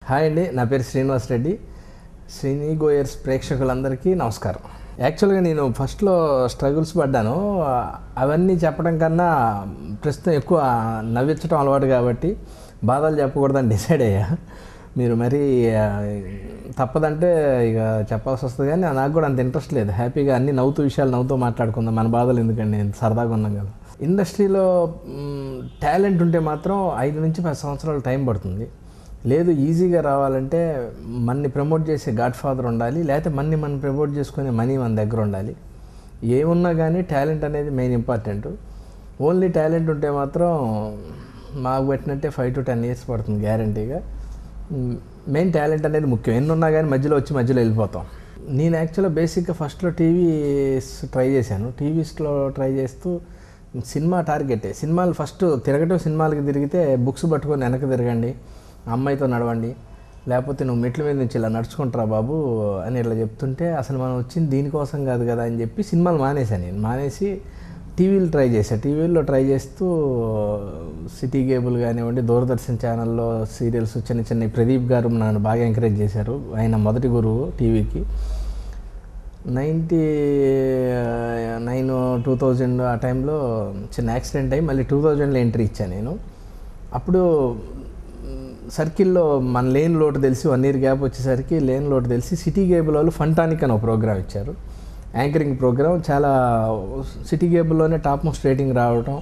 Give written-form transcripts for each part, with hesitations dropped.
Hi అండి, నా పేరు శ్రీనివాస్ రెడ్డి. శ్రీని గోయర్స్ ప్రేక్షకులందరికీ నమస్కారం. యాక్చువల్గా నేను ఫస్ట్లో స్ట్రగుల్స్ పడ్డాను. అవన్నీ చెప్పడం కన్నా ప్రస్తుతం ఎక్కువ నవ్వించడం అలవాటు కాబట్టి బాధలు చెప్పకూడదని డిసైడ్ అయ్యా. మీరు మరీ తప్పదంటే ఇక చెప్పాల్సి వస్తుంది, కానీ నాకు కూడా అంత ఇంట్రెస్ట్ లేదు. హ్యాపీగా అన్ని నవ్వుతూ విషయాలు నవ్వుతూ మాట్లాడుకుందాం, మన బాధలు ఎందుకండి, సరదాగా ఉన్నాం కదా. ఇండస్ట్రీలో టాలెంట్ ఉంటే మాత్రం 5 నుంచి 10 సంవత్సరాలు టైం పడుతుంది. లేదు, ఈజీగా రావాలంటే మన్ని ప్రమోట్ చేసే గాడ్ ఫాదర్ ఉండాలి, లేకపోతే మనం ప్రమోట్ చేసుకునే మనీ మన దగ్గర ఉండాలి. ఏమున్నా కానీ టాలెంట్ అనేది మెయిన్ ఇంపార్టెంట్. ఓన్లీ టాలెంట్ ఉంటే మాత్రం మాకు పెట్టినట్టే 5 to 10 years పడుతుంది గ్యారంటీగా. మెయిన్ టాలెంట్ అనేది ముఖ్యం. ఎన్ని ఉన్నా కానీ మధ్యలో వెళ్ళిపోతాం. నేను యాక్చువల్గా బేసిక్గా ఫస్ట్లో టీవీస్ ట్రై చేశాను. టీవీస్లో ట్రై చేస్తూ సినిమా టార్గెటే. సినిమాలు ఫస్ట్ తిరగటం, సినిమాలకి తిరిగితే బుక్స్ పట్టుకొని వెనక్కి తిరగండి, అమ్మాయితో నడవండి, లేకపోతే నువ్వు మెట్ల మీద నుంచి ఇలా నడుచుకుంటారా బాబు అని ఇట్లా చెప్తుంటే అసలు మనం వచ్చింది దీనికోసం కాదు కదా అని చెప్పి సినిమాలు మానేశాను. నేను మానేసి టీవీలో ట్రై చేస్తూ సిటీ కేబుల్ కానివ్వండి, దూరదర్శన్ ఛానల్లో సీరియల్స్ చిన్న ప్రదీప్ గారు నన్ను బాగా ఎంకరేజ్ చేశారు. ఆయన మొదటి గురువు టీవీకి. 99-2000 ఆ టైంలో చిన్న యాక్సిడెంట్ అయ్యి మళ్ళీ 2000లో ఎంట్రీ ఇచ్చాను నేను. అప్పుడు సర్కిల్లో మన లేన్ లోటు తెలిసి 1 year గ్యాప్ వచ్చేసరికి లేన్ లోటు తెలిసి సిటీ కేబుల్ వాళ్ళు ఫంటానిక్ అని ఒక ప్రోగ్రామ్ ఇచ్చారు, యాంకరింగ్ ప్రోగ్రామ్. చాలా సిటీ కేబుల్లోనే టాప్ మోస్ట్ రేటింగ్ రావడం,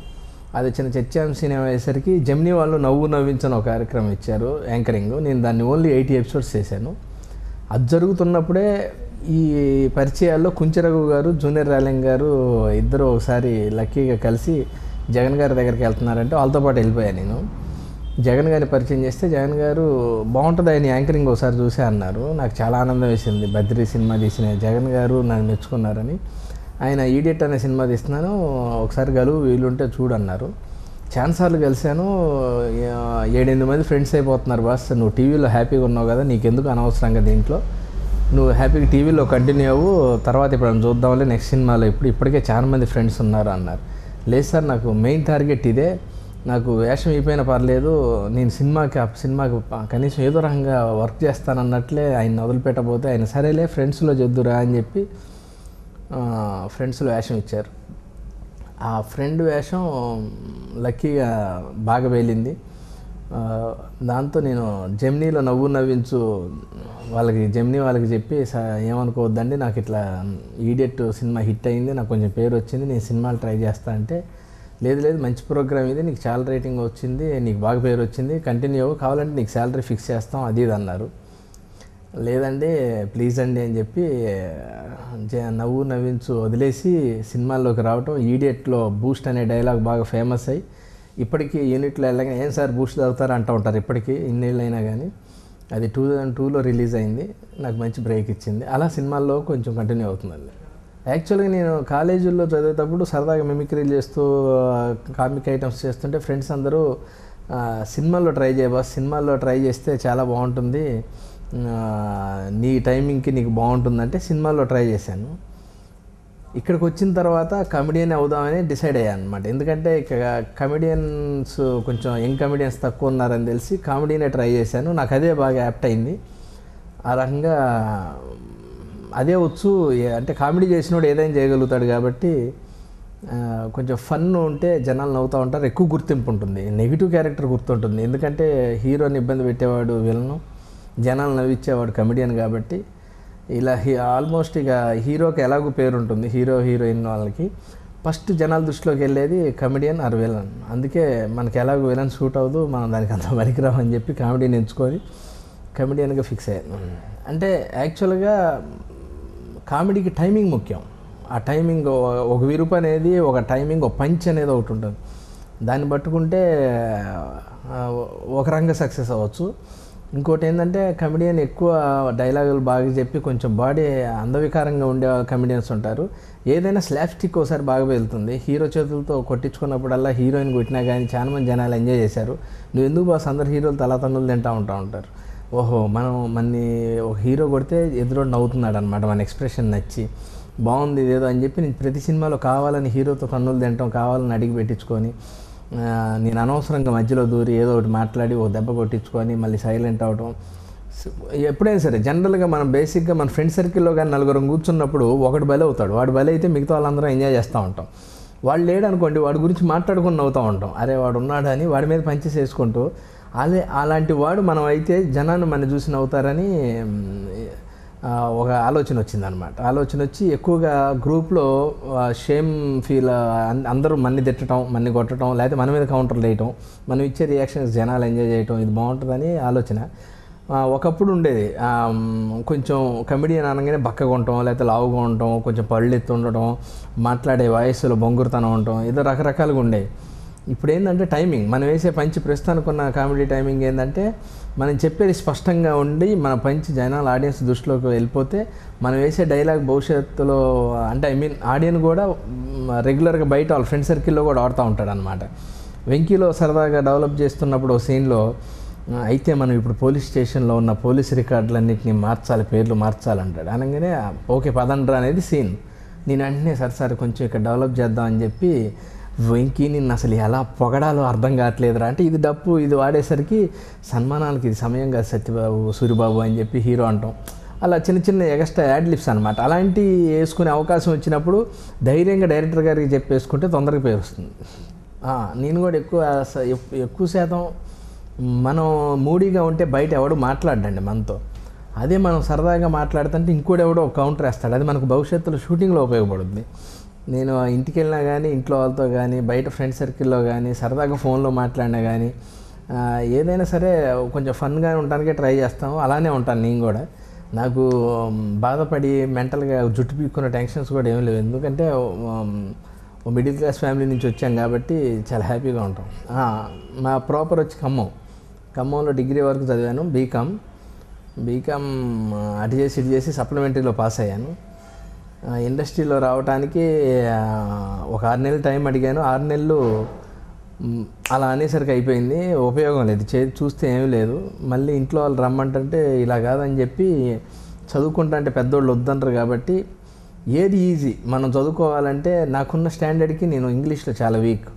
అది చిన్న చర్చాంశీనే అయ్యేసరికి జెమినీ వాళ్ళు నవ్వించని ఒక కార్యక్రమం ఇచ్చారు యాంకరింగ్. నేను దాన్ని ఓన్లీ 80 episodes చేశాను. అది జరుగుతున్నప్పుడే ఈ పరిచయాల్లో కుంచెరఘు గారు, జూనియర్ రాలింగ్ గారు ఇద్దరు ఒకసారి లక్కీగా కలిసి జగన్ గారి దగ్గరికి వెళ్తున్నారంటే వాళ్ళతో పాటు వెళ్ళిపోయాను నేను. జగన్ గారిని పరిచయం చేస్తే జగన్ గారు బాగుంటుంది, ఆయన యాంకరింగ్ ఒకసారి చూసే అన్నారు. నాకు చాలా ఆనందం వేసింది. బద్రీ సినిమా తీసిన జగన్ గారు నన్ను మెచ్చుకున్నారని. ఆయన ఈడియట్ అనే సినిమా తీస్తున్నాను, ఒకసారి గలువు వీలుంటే చూడన్నారు. ఛాన్సార్లు కలిశాను. 7-8 మంది ఫ్రెండ్స్ అయిపోతున్నారు. బాస్, నువ్వు టీవీలో హ్యాపీగా ఉన్నావు కదా, నీకెందుకు అనవసరంగా దీంట్లో, నువ్వు హ్యాపీగా టీవీలో కంటిన్యూ అవ్వు, తర్వాత ఇప్పుడు చూద్దాంలే నెక్స్ట్ సినిమాలో, ఇప్పటికే చాలా మంది ఫ్రెండ్స్ ఉన్నారు అన్నారు. లేదు సార్, నాకు మెయిన్ టార్గెట్ ఇదే, నాకు వేషం అయిపోయినా పర్లేదు, నేను సినిమాకి కనీసం ఏదో రకంగా వర్క్ చేస్తానన్నట్లే ఆయన వదిలిపెట్టబోతే ఆయన సరేలే ఫ్రెండ్స్లో చెద్దురా అని చెప్పి ఫ్రెండ్స్లో వేషం ఇచ్చారు. ఆ ఫ్రెండ్ వేషం లక్కీగా బాగా వేలింది. దాంతో నేను జెమినీలో నవ్వించు జెమినీ వాళ్ళకి చెప్పి ఏమనుకోవద్దండి, నాకు ఇట్లా ఈడియట్ సినిమా హిట్ అయింది, నాకు కొంచెం పేరు వచ్చింది, నేను సినిమాలు ట్రై చేస్తా అంటే, లేదు మంచి ప్రోగ్రామ్ ఇది, నీకు చాలా రేటింగ్ వచ్చింది, నీకు బాగా పేరు వచ్చింది, కంటిన్యూ అవ్వు, కావాలంటే నీకు శాలరీ ఫిక్స్ చేస్తాం అది ఇది అన్నారు. లేదండి ప్లీజ్ అండి అని చెప్పి నవ్వించు వదిలేసి సినిమాల్లోకి రావటం. ఈడియట్లో బూస్ట్ అనే డైలాగ్ బాగా ఫేమస్ అయ్యి ఇప్పటికీ యూనిట్లో వెళ్ళగా ఏం సార్ బూస్ట్ చదువుతారు అంటూ ఉంటారు ఇప్పటికీ, ఇన్నేళ్ళైనా కానీ. అది 2002లో రిలీజ్ అయింది, నాకు మంచి బ్రేక్ ఇచ్చింది. అలా సినిమాల్లో కొంచెం కంటిన్యూ అవుతుందండి. యాక్చువల్గా నేను కాలేజీల్లో చదివేటప్పుడు సరదాగా మిమిక్రీలు చేస్తూ కామిక్ ఐటమ్స్ చేస్తుంటే ఫ్రెండ్స్ అందరూ సినిమాల్లో ట్రై చేయబాస్, సినిమాల్లో ట్రై చేస్తే చాలా బాగుంటుంది, నీ టైమింగ్కి నీకు బాగుంటుందంటే సినిమాల్లో ట్రై చేశాను. ఇక్కడికి వచ్చిన తర్వాత కమెడియన్ అవుదామని డిసైడ్ అయ్యాను అనమాట. ఎందుకంటే ఇక కమెడియన్స్ కొంచెం యంగ్ కమెడియన్స్ తక్కువ ఉన్నారని తెలిసి కామెడీనే ట్రై చేశాను. నాకు అదే బాగా యాప్ట్ అయింది. ఆ రకంగా అదే వచ్చు, అంటే కామెడీ చేసినోడు ఏదైనా చేయగలుగుతాడు కాబట్టి కొంచెం ఫన్ ఉంటే జనాలు నవ్వుతూ ఉంటారు, ఎక్కువ గుర్తింపు ఉంటుంది, నెగిటివ్ క్యారెక్టర్ గుర్తుంటుంది. ఎందుకంటే హీరోని ఇబ్బంది పెట్టేవాడు విలను, జనాలు నవ్వించేవాడు కమెడియన్ కాబట్టి. ఇలా ఆల్మోస్ట్ ఇక హీరోకి ఎలాగో పేరు ఉంటుంది, హీరోయిన్ వాళ్ళకి ఫస్ట్ జనాల దృష్టిలోకి వెళ్ళేది కమెడియన్ ఆర్ విలన్. అందుకే మనకి ఎలాగో విలన్ సూట్ అవ్వదు, మనం దానికి అంత పనికిరామని చెప్పి కామెడీని ఎంచుకొని కమెడియన్గా ఫిక్స్ అయ్యాను. అంటే యాక్చువల్గా కామెడీకి టైమింగ్ ముఖ్యం. ఆ టైమింగ్ ఒక విరుపు అనేది ఒక టైమింగ్, ఒక పంచ్ అనేది ఒకటి ఉంటుంది, దాన్ని పట్టుకుంటే ఒక రంగ సక్సెస్ అవ్వచ్చు. ఇంకోటి ఏంటంటే కమెడియన్ ఎక్కువ డైలాగులు బాగా చెప్పి కొంచెం బాడీ అందవికారంగా ఉండే కమెడియన్స్ ఉంటారు. ఏదైనా స్లాప్ స్టిక్ ఒకసారి బాగా వెళ్తుంది, హీరో చేతులతో కొట్టించుకున్నప్పుడల్లా హీరోయిన్ కొట్టినా కానీ చాలా మంది జనాలు ఎంజాయ్ చేశారు. నువ్వు ఎందుకు బాస్ అందరు హీరోలు తన్నులు తింటూ ఉంటారు. ఓహో, మనని ఒక హీరో కొడితే ఎదురోడు నవ్వుతున్నాడు అనమాట, మన ఎక్స్ప్రెషన్ నచ్చి బాగుంది ఇదేదో అని చెప్పి నేను ప్రతి సినిమాలో కావాలని హీరోతో తన్నులు తింటాం, కావాలని అడిగి పెట్టించుకొని నేను అనవసరంగా మధ్యలో దూరి ఏదో ఒకటి మాట్లాడి ఒక దెబ్బ కొట్టించుకొని మళ్ళీ సైలెంట్ అవడం, ఎప్పుడైనా సరే జనరల్గా మనం బేసిక్గా మన ఫ్రెండ్ సర్కిల్లో కానీ నలుగురం కూర్చున్నప్పుడు ఒకటి బలి అవుతాడు, వాడు బలి అయితే మిగతా వాళ్ళందరం ఎంజాయ్ చేస్తూ ఉంటాం. వాడు లేడు అనుకోండి, వాడి గురించి మాట్లాడుకుని నవ్వుతూ ఉంటాం, అరే వాడు ఉన్నాడు అని వాడి మీద పంచేసేసుకుంటూ. అలాంటి వాడు మనం అయితే జనాన్ని మన చూసి నవ్వుతారని ఒక ఆలోచన వచ్చిందనమాట. ఆలోచన వచ్చి ఎక్కువగా గ్రూప్లో షేమ్ ఫీల్, అందరూ మన్ని తిట్టడం, మన్ని కొట్టడం, లేకపోతే మన మీద కౌంటర్లు వేయటం, మనం ఇచ్చే రియాక్షన్స్ జనాలు ఎంజాయ్ చేయటం, ఇది బాగుంటుందని ఆలోచన ఒకప్పుడు ఉండేది. కొంచెం కమెడియన్ అనగానే బక్కగా ఉండటం, లేకపోతే లావుగా ఉండటం, కొంచెం పళ్ళు ఎత్తు ఉండటం, మాట్లాడే వాయిస్లో బొంగురుతనం ఉండటం, ఏదో రకరకాలుగా ఉండేవి. ఇప్పుడు ఏంటంటే టైమింగ్, మనం వేసే పంచి ప్రస్తుతానికి ఉన్న కామెడీ టైమింగ్ ఏంటంటే మనం చెప్పేది స్పష్టంగా ఉండి మన పంచి జనాలు ఆడియన్స్ దృష్టిలోకి వెళ్ళిపోతే మనం వేసే డైలాగ్ భవిష్యత్తులో అంటే ఆడియన్స్ కూడా రెగ్యులర్గా బయట వాళ్ళ ఫ్రెండ్ సర్కిల్లో కూడా ఆడుతూ ఉంటాడు అనమాట. వెంకీలో సరదాగా డెవలప్ చేస్తున్నప్పుడు ఓ సీన్లో అయితే మనం ఇప్పుడు పోలీస్ స్టేషన్లో ఉన్న పోలీస్ రికార్డులన్నింటినీ మార్చాలి, పేర్లు మార్చాలంటాడు. అనగానే ఓకే పదండ్రా అనేది సీన్. నేను వెంటనే సరే కొంచెం ఇక్కడ డెవలప్ చేద్దాం అని చెప్పి వెంకీ నిన్ను అసలు ఎలా పొగడాలో అర్థం కావట్లేదురా అంటే, ఇది డప్పు ఇది వాడేసరికి సన్మానాలకి ఇది సమయం కాదు సత్యబాబు సూరిబాబు అని చెప్పి హీరో అంటాం. అలా చిన్న చిన్న ఎక్స్ట్రా యాడ్ లిప్స్ అనమాట. అలాంటివి వేసుకునే అవకాశం వచ్చినప్పుడు ధైర్యంగా డైరెక్టర్ గారికి చెప్పేసుకుంటే తొందరగా పేరు వస్తుంది. నేను కూడా ఎక్కువ శాతం మనం మూడీగా ఉంటే బయట ఎవడు మాట్లాడండి మనతో. అదే మనం సరదాగా మాట్లాడుతుంటే ఇంకోటి ఎవడో కౌంటర్ వేస్తాడు, అది మనకు భవిష్యత్తులో షూటింగ్లో ఉపయోగపడుతుంది. నేను ఇంటికి వెళ్ళినా కానీ, ఇంట్లో వాళ్ళతో కానీ, బయట ఫ్రెండ్ సర్కిల్లో కానీ, సరదాగా ఫోన్లో మాట్లాడినా కానీ ఏదైనా సరే కొంచెం ఫన్గా ఉండడానికే ట్రై చేస్తాము. అలానే ఉంటాను నేను కూడా. నాకు బాధపడి మెంటల్గా జుట్టు పీక్కున్న టెన్షన్స్ కూడా ఏమీ లేవు, ఎందుకంటే మిడిల్ క్లాస్ ఫ్యామిలీ నుంచి వచ్చాం కాబట్టి చాలా హ్యాపీగా ఉంటాం. మా ప్రాపర్ వచ్చి ఖమ్మంలో డిగ్రీ వరకు చదివాను, బీకామ్ అటు చేసి సప్లిమెంటరీలో పాస్ అయ్యాను. ఇండస్ట్రీలో రావడానికి ఒక 6 నెలలు టైం అడిగాను. 6 నెలలు అలా అనేసరికి అయిపోయింది, ఉపయోగం లేదు, చూస్తే ఏమీ లేదు. మళ్ళీ ఇంట్లో వాళ్ళు రమ్మంటే ఇలా కాదని చెప్పి చదువుకుంటా అంటే పెద్దోళ్ళు వద్దంటారు కాబట్టి ఏది ఈజీ మనం చదువుకోవాలంటే, నాకున్న స్టాండర్డ్కి నేను ఇంగ్లీష్లో చాలా వీక్.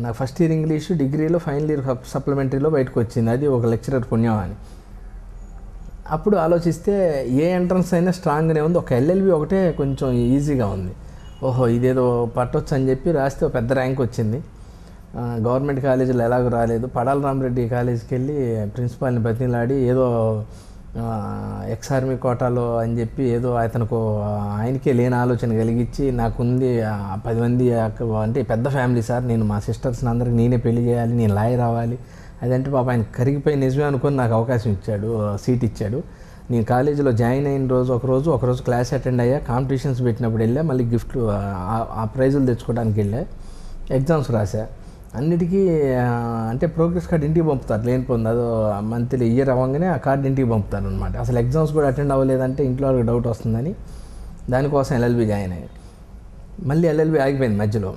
నాకు ఫస్ట్ ఇయర్ ఇంగ్లీషు, డిగ్రీలో ఫైనల్ ఇయర్ సప్లిమెంటరీలో బయటకు వచ్చింది, అది ఒక లెక్చరర్ పుణ్యం అని. అప్పుడు ఆలోచిస్తే ఏ ఎంట్రన్స్ అయినా స్ట్రాంగ్గానే ఉంది, ఒక ఎల్ఎల్బి ఒకటే కొంచెం ఈజీగా ఉంది. ఓహో ఇదేదో పట్టొచ్చు అని చెప్పి రాస్తే ఒక పెద్ద ర్యాంక్ వచ్చింది. గవర్నమెంట్ కాలేజీలో ఎలాగో రాలేదు. పడాల రామరెడ్డి కాలేజీకి వెళ్ళి ప్రిన్సిపాల్ని బతిలాడి ఏదో ఎక్స్ ఆర్మీ కోటాలో అని చెప్పి ఏదో ఆయనకే లేని ఆలోచన కలిగించి, నాకుంది 10 మంది అంటే పెద్ద ఫ్యామిలీ సార్, నేను మా సిస్టర్స్ని అందరికి నేనే పెళ్లి చేయాలి, నేను లాయర్ అవ్వాలి అదంటే పాప ఆయన కరిగిపోయి నిజమే అనుకొని నాకు అవకాశం ఇచ్చాడు, సీట్ ఇచ్చాడు. నేను కాలేజీలో జాయిన్ అయిన రోజు ఒకరోజు క్లాస్ అటెండ్ అయ్యా, కాంపిటీషన్స్ పెట్టినప్పుడు వెళ్ళా, మళ్ళీ గిఫ్ట్లు ఆ ప్రైజులు తెచ్చుకోవడానికి వెళ్ళా, ఎగ్జామ్స్ రాశా. అన్నిటికీ అంటే ప్రోగ్రెస్ కార్డు ఇంటికి పంపుతారు, లేనిపోయింది అదో మంత్లీ ఇయర్ అవ్వగానే ఆ కార్డు ఇంటికి పంపుతారు అనమాట. అసలు ఎగ్జామ్స్ కూడా అటెండ్ అవ్వలేదంటే ఇంట్లో వాళ్ళకి డౌట్ వస్తుందని దానికోసం ఎల్ఎల్బి జాయిన్ అయ్యాను. మళ్ళీ ఎల్ఎల్బి ఆగిపోయింది మధ్యలో,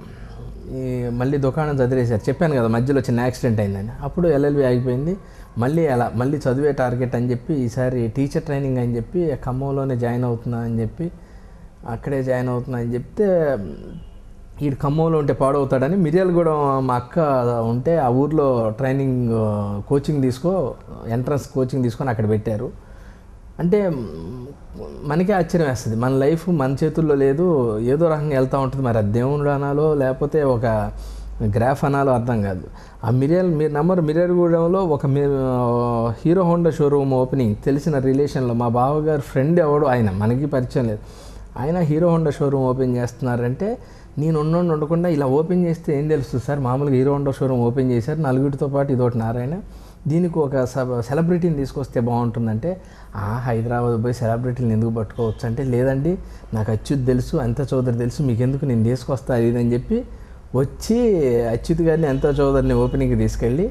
మళ్ళీ దుకాణం చదివేశారు, చెప్పాను కదా మధ్యలో చిన్న యాక్సిడెంట్ అయిందని. అప్పుడు ఎల్ఎల్బి ఆగిపోయింది. మళ్ళీ చదివే టార్గెట్ అని చెప్పి ఈసారి టీచర్ ట్రైనింగ్ అని చెప్పి ఖమ్మంలోనే జాయిన్ అవుతున్నా అని చెప్పి అక్కడే జాయిన్ అవుతున్నా అని చెప్తే, ఈ ఖమ్మంలో ఉంటే పాడవుతాడని మిర్యాలగూడెం మా అక్క ఉంటే ఆ ఊర్లో ట్రైనింగ్ ఎంట్రన్స్ కోచింగ్ తీసుకొని అక్కడ పెట్టారు. అంటే మనకే ఆశ్చర్యం వేస్తుంది, మన లైఫ్ మన చేతుల్లో లేదు, ఏదో రకంగా వెళ్తూ ఉంటుంది. మరి అది దేవుడు అనాలో లేకపోతే ఒక గ్రాఫ్ అనాలో అర్థం కాదు. ఆ మిర్యాలగూడెంలో ఒక హీరో హోండా షోరూమ్ ఓపెనింగ్, తెలిసిన రిలేషన్లో మా బావగారు ఫ్రెండ్ ఎవడు, ఆయన మనకి పరిచయం లేదు, ఆయన హీరో హోండా షోరూమ్ ఓపెన్ చేస్తున్నారంటే నేను ఉండకుండా ఇలా ఓపెన్ చేస్తే ఏం తెలుస్తుంది సార్, మామూలుగా హీరో హోండా షోరూమ్ ఓపెన్ చేశారు, నలుగురితో పాటు ఇదొకటి నారాయణ, దీనికి ఒక సెలబ్రిటీని తీసుకొస్తే బాగుంటుందంటే, హైదరాబాద్ పోయి సెలబ్రిటీని ఎందుకు పట్టుకోవచ్చు అంటే, లేదండి నాకు అచ్యుత్ తెలుసు, అంత చౌదరి తెలుసు, మీకెందుకు నేను తీసుకొస్తా ఇదని చెప్పి వచ్చి అచ్యుత్ గారిని అంత చౌదరిని ఓపెనింగ్కి తీసుకెళ్ళి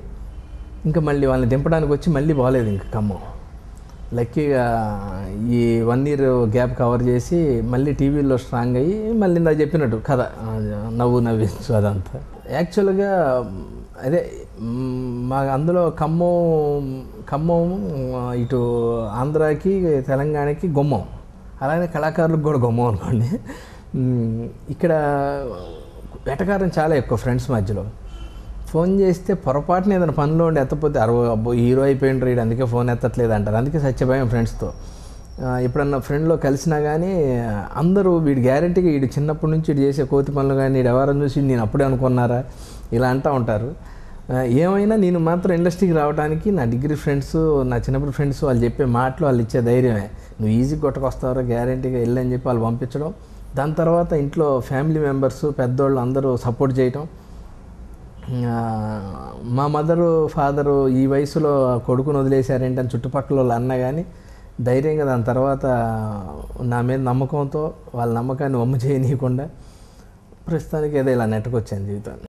ఇంకా మళ్ళీ వాళ్ళని దింపడానికి వచ్చి మళ్ళీ బాగలేదు ఇంకా ఖమ్మం. లక్కీగా ఈ 1 ఇయర్ గ్యాప్ కవర్ చేసి మళ్ళీ టీవీలో స్ట్రాంగ్ అయ్యి మళ్ళీ ఇందాక చెప్పినట్టు కథ నవ్వించు అదంతా. యాక్చువల్గా అదే మా అందులో ఖమ్మం ఇటు ఆంధ్రాకి తెలంగాణకి గుమ్మం, అలాగే కళాకారులకు కూడా గుమ్మం అనుకోండి. ఇక్కడ వెటకారం చాలా ఎక్కువ ఫ్రెండ్స్ మధ్యలో. ఫోన్ చేస్తే పొరపాటున ఏదైనా పనిలో ఉండి ఎత్తపోతే అబ్బో హీరో అయిపోయిండ్రు వీడు అందుకే ఫోన్ ఎత్తట్లేదు అంటారు. అందుకే సత్యభయం ఫ్రెండ్స్తో. ఎప్పుడన్నా ఫ్రెండ్లో కలిసినా కానీ అందరూ వీడు గ్యారెంటీగా వీడు చిన్నప్పటి నుంచి వీడు చేసే కోతి పనులు కానీ వీడు ఎవరైనా చూసి నేను అప్పుడే అనుకున్నారా ఇలా అంటూ ఉంటారు. ఏమైనా నేను మాత్రం ఇండస్ట్రీకి రావడానికి నా డిగ్రీ ఫ్రెండ్స్, నా చిన్నప్పుడు ఫ్రెండ్స్ వాళ్ళు చెప్పే మాటలు, వాళ్ళు ఇచ్చే ధైర్యమే. నువ్వు ఈజీగా కొట్టకొస్తావరా గ్యారెంటీగా వెళ్ళని చెప్పి వాళ్ళు పంపించడం. దాని తర్వాత ఇంట్లో ఫ్యామిలీ మెంబర్స్ పెద్దోళ్ళు అందరూ సపోర్ట్ చేయటం. మా మదరు ఫాదరు ఈ వయసులో కొడుకుని వదిలేశారేంటి అని చుట్టుపక్కల వాళ్ళు అన్నా కానీ ధైర్యంగా దాని తర్వాత నా మీద నమ్మకంతో వాళ్ళ నమ్మకాన్ని వమ్ము చేయనీయకుండా ప్రస్తుతానికి ఏదో ఇలా నెట్టుకొచ్చాను జీవితాన్ని.